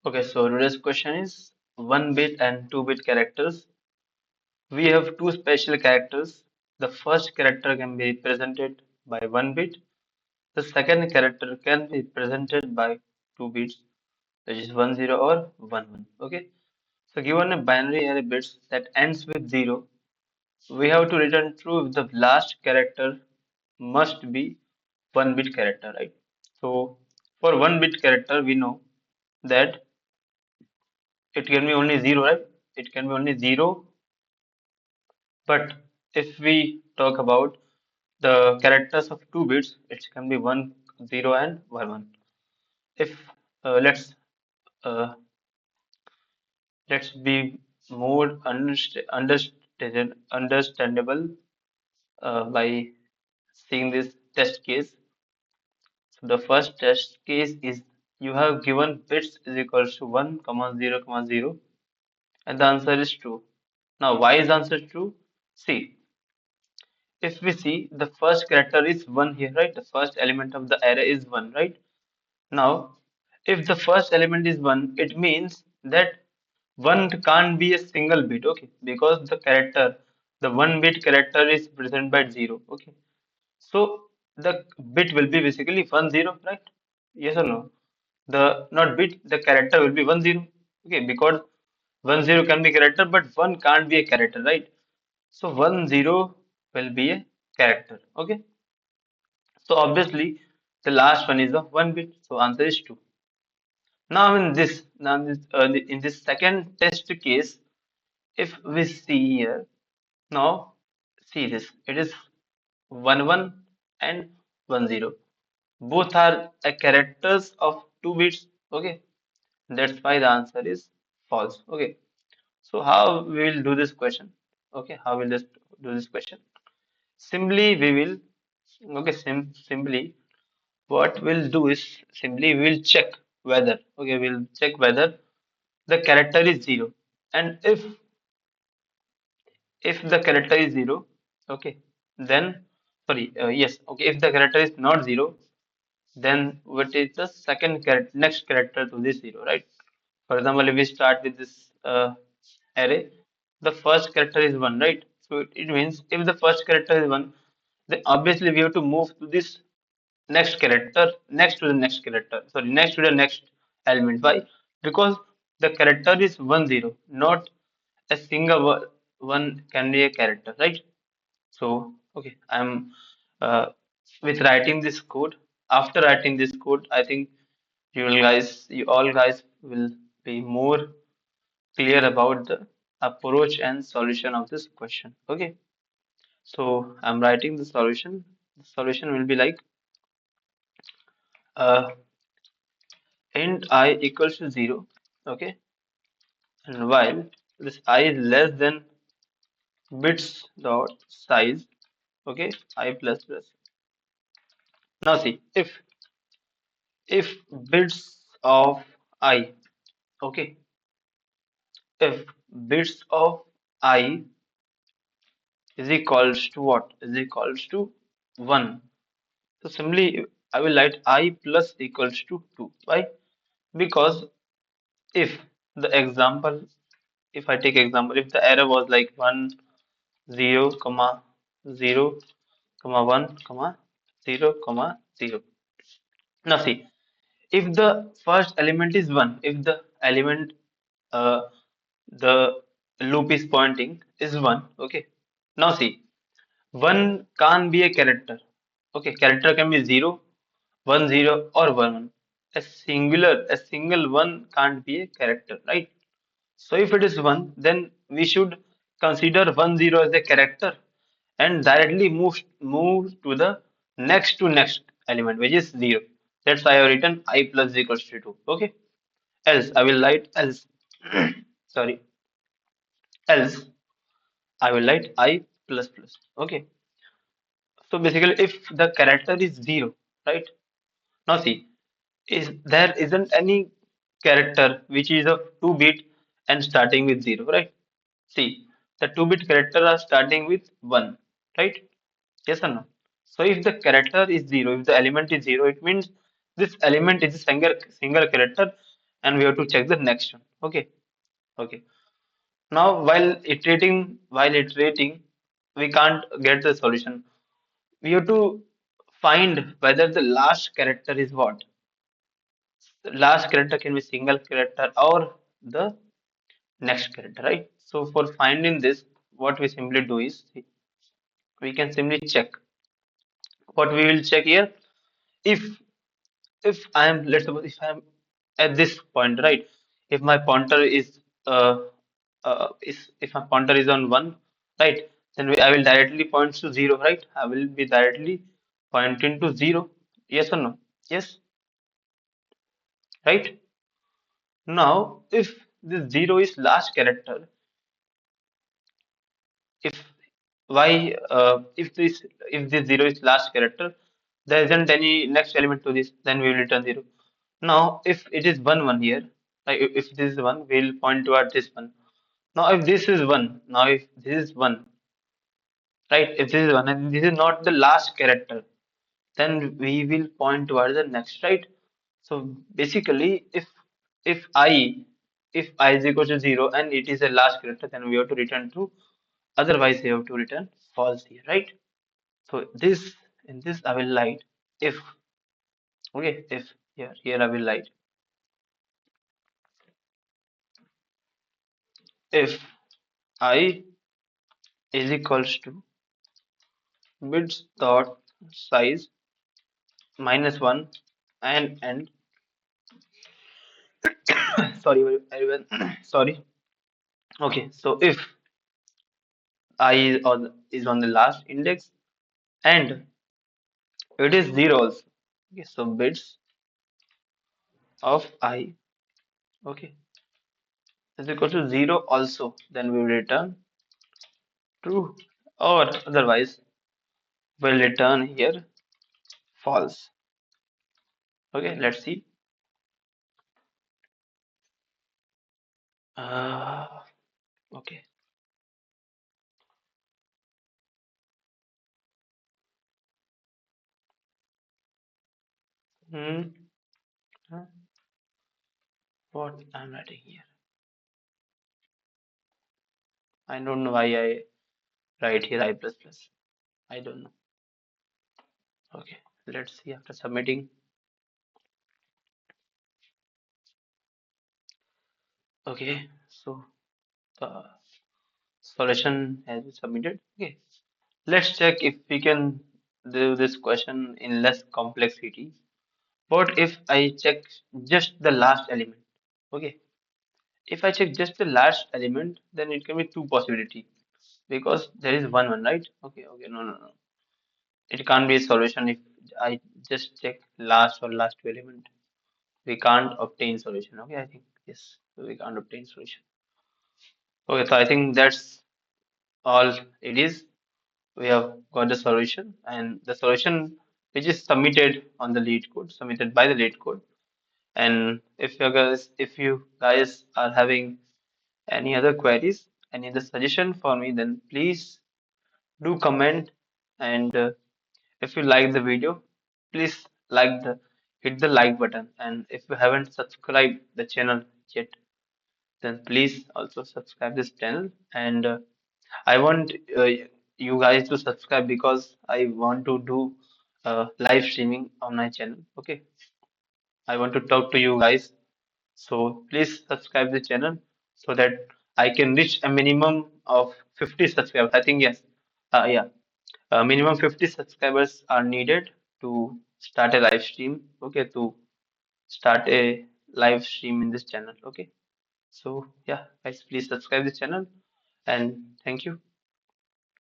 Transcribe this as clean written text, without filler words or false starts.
Okay, so today's question is 1 bit and 2 bit characters. We have two special characters. The first character can be represented by 1 bit. The second character can be represented by 2 bits, which is 10 or 11. Okay, so given a binary array bits that ends with 0, we have to return true if the last character must be 1 bit character, right? So for 1 bit character, we know that it can be only 0, right? It can be only 0. But if we talk about the characters of 2 bits, it can be 1, 0, and 1, 1. If uh, let's be more understandable by seeing this test case. So the first test case is you have given bits is equals to 1, comma 0, comma 0, and the answer is true. Now, why is the answer true? See, if we see the first character is 1 here, right? The first element of the array is 1, right? Now, if the first element is 1, it means that 1 can't be a single bit, okay? Because the 1 bit character is present by 0, okay? So the bit will be basically 1 0, right? Yes or no? The not bit, the character will be 1 0, okay? Because 1 0 can be character, but 1 can't be a character, right? So 1 0 will be a character, okay? So obviously the last one is the 1 bit. So answer is 2. In this second test case, if we see here, now see this, it is 1 1 and 1 0. Both are characters of 2 bits. Okay, that's why the answer is false. Okay, so how we will do this question? Okay, how will this do this question? Simply we will simply what we'll do is simply we'll check we'll check whether the character is 0, and if the character is 0, okay, then yes, okay, if the character is not 0, then what is the second character, next character to this 0, right? For example, if we start with this array, the first character is 1, right? So it means if the first character is 1, then obviously we have to move to this next character, next to the next character, sorry, next to the next element. Why? Because the character is 1 0, not a single one can be a character, right? So okay, I'm uh, with writing this code. After writing this code, I think you all guys will be more clear about the approach and solution of this question. Okay, so I'm writing the solution. The solution will be like uh, int I equals to 0, okay, and while this I is less than bits dot size, okay, I plus plus. Now see, if bits of I, okay, if bits of I is equals to what? Is equals to 1. So simply I will write I plus equals to 2. Why? Because if the example, if I take example, if the error was like 1 0 comma 0 comma 1 comma 0 comma 0. Now see, if the first element is 1, if the element uh, the loop is pointing is 1, okay. Now see, 1 can't be a character. Okay, character can be 0, 1 0, or 1 1. A single 1 can't be a character, right? So if it is 1, then we should consider 1 0 as a character and directly move to the next element, which is 0. That's why I have written I plus equals to 2. Okay. Else I will write else. Sorry. Else I will write I plus plus. Okay. So basically, if the character is 0, right? Now see, is there isn't any character which is of 2 bit and starting with 0, right? See, the 2 bit character are starting with 1, right? Yes or no? So if the character is 0, if the element is 0, it means this element is a single character and we have to check the next one. Okay. Okay. Now, while iterating, we can't get the solution. We have to find whether the last character is what. The last character can be single character or the next character, right? So for finding this, what we simply do is we can simply check. What we will check here, if I am, let's suppose if I am at this point, right? If my pointer is if my pointer is on one, right? Then I will directly point to zero, right? I will be directly pointing to zero. Yes or no? Yes, right? Now, if this zero is last character, if if this zero is last character, there isn't any next element to this, then we will return zero. Now, if it is one here, like if this is one, we'll point toward this one. Now, if this is one, now if this is one, right? If this is one and this is not the last character, then we will point towards the next, right? So basically, if I is equal to zero and it is a last character, then we have to return true. Otherwise, we have to return false here, right? So this in this I will write if, okay, if here I will write if I is equals to bits dot size minus one and sorry everyone sorry. Okay, so if I is on the last index and it is zero also. Okay, so bits of I, okay, is equal to zero also, then we will return true, or otherwise we'll return here false. Okay, let's see. Okay. Hmm. huh, What I'm writing here? I don't know why I write here I plus plus. I don't know. Okay, let's see after submitting. Okay, so the solution has been submitted. Okay, let's check if we can do this question in less complexity. What if I check just the last element? Okay, if I check just the last element, then it can be two possibility because there is one, right? Okay, okay, no, no, no. It can't be a solution if I just check last or last two element. We can't obtain solution. Okay, I think yes, we can't obtain solution. Okay, so I think that's all it is. We have got the solution and the solution which is submitted on the lead code, submitted by the lead code. And if you guys are having any other queries, any other suggestion for me, then please do comment. And if you like the video, please hit the like button. And if you haven't subscribed the channel yet, then please also subscribe this channel. And I want you guys to subscribe because I want to do live streaming on my channel. Okay, I want to talk to you guys. So please subscribe the channel so that I can reach a minimum of 50 subscribers. I think yes. Yeah. Minimum 50 subscribers are needed to start a live stream. Okay, to start a live stream in this channel. Okay. So yeah, guys, please subscribe this channel and thank you.